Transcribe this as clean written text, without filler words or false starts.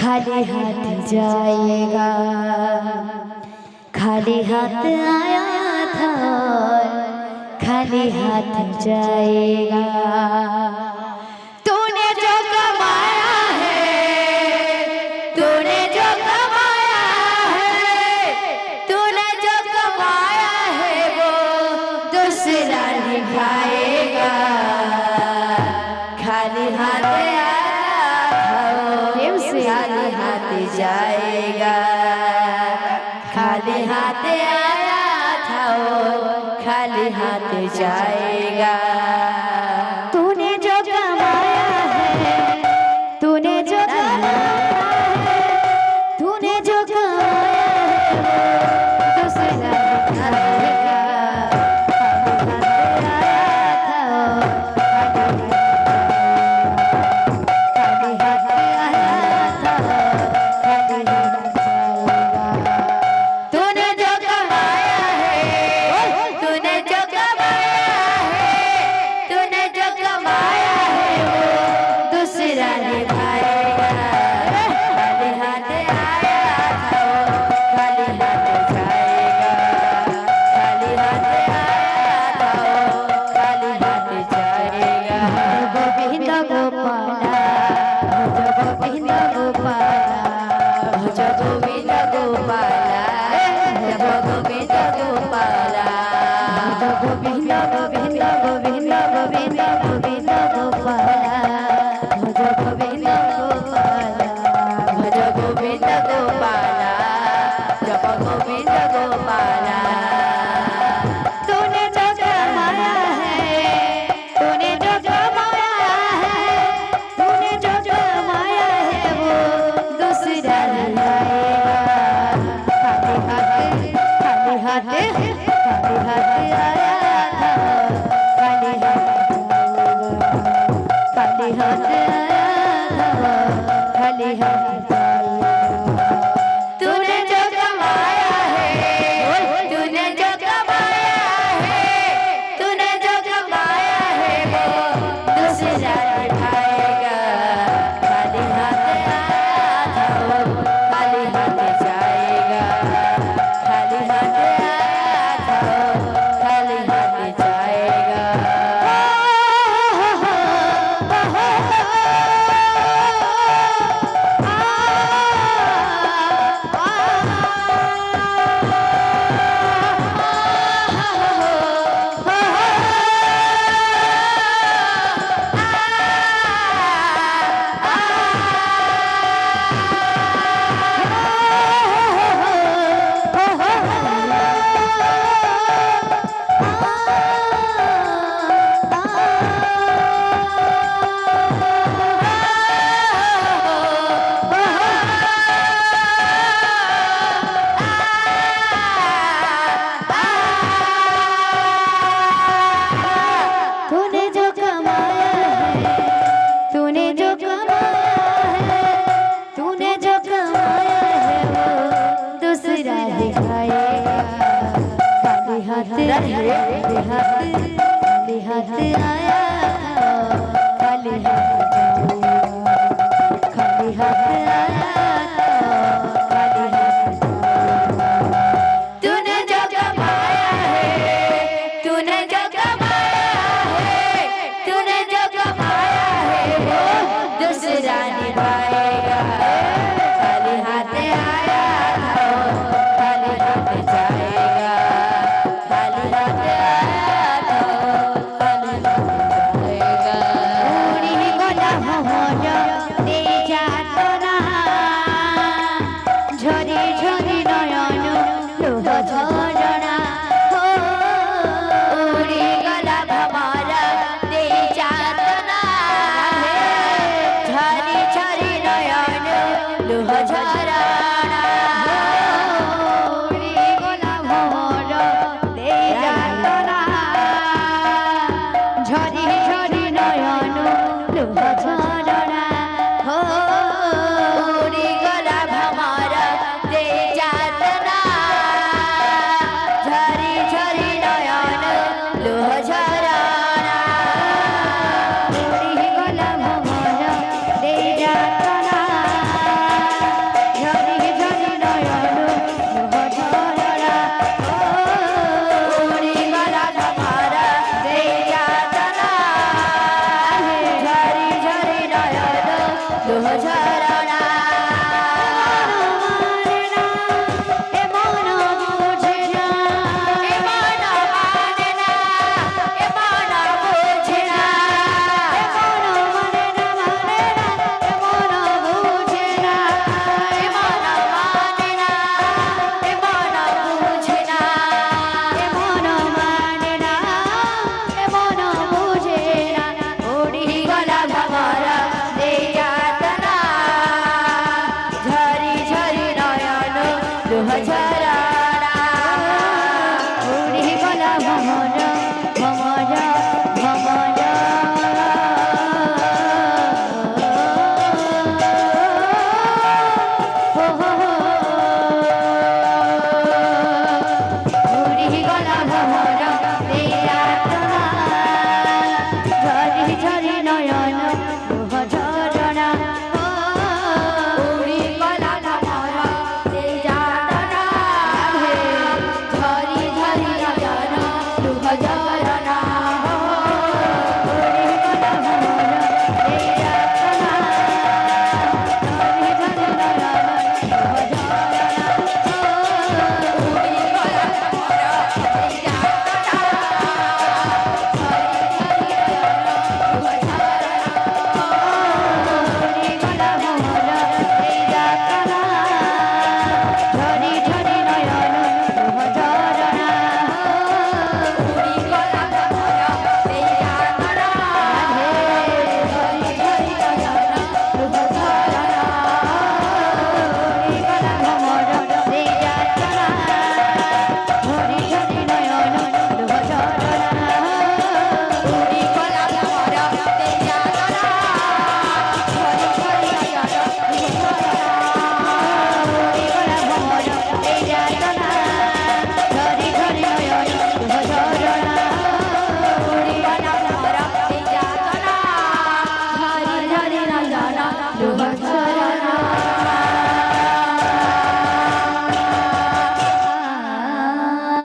खाली हाथ जाएगा, खाली हाथ आया था और खाली हाथ जाएगा। तूने जो कमाया है, तूने जो कमाया है, तूने जो कमाया है वो दूसरा निभाएगा। खाली हाथ आया खाली हाथ जाएगा, खाली हाथ आया था और खाली हाथ जाएगा। तूने जो कमाया है, तूने जो कमाया है, तूने जो कमाया है दूसरा निभाएगा। खाली हाथ आया खाली हाथ जाएगा, खाली हाथ आया खाली हाथ जाएगा। तूने जो कमाया है, तूने जो कमाया है, तूने जो कमाया है वो दूसरा निभाएगा। खाली हाथ आया खाली हाथ जाएगा, खाली हाथ झरना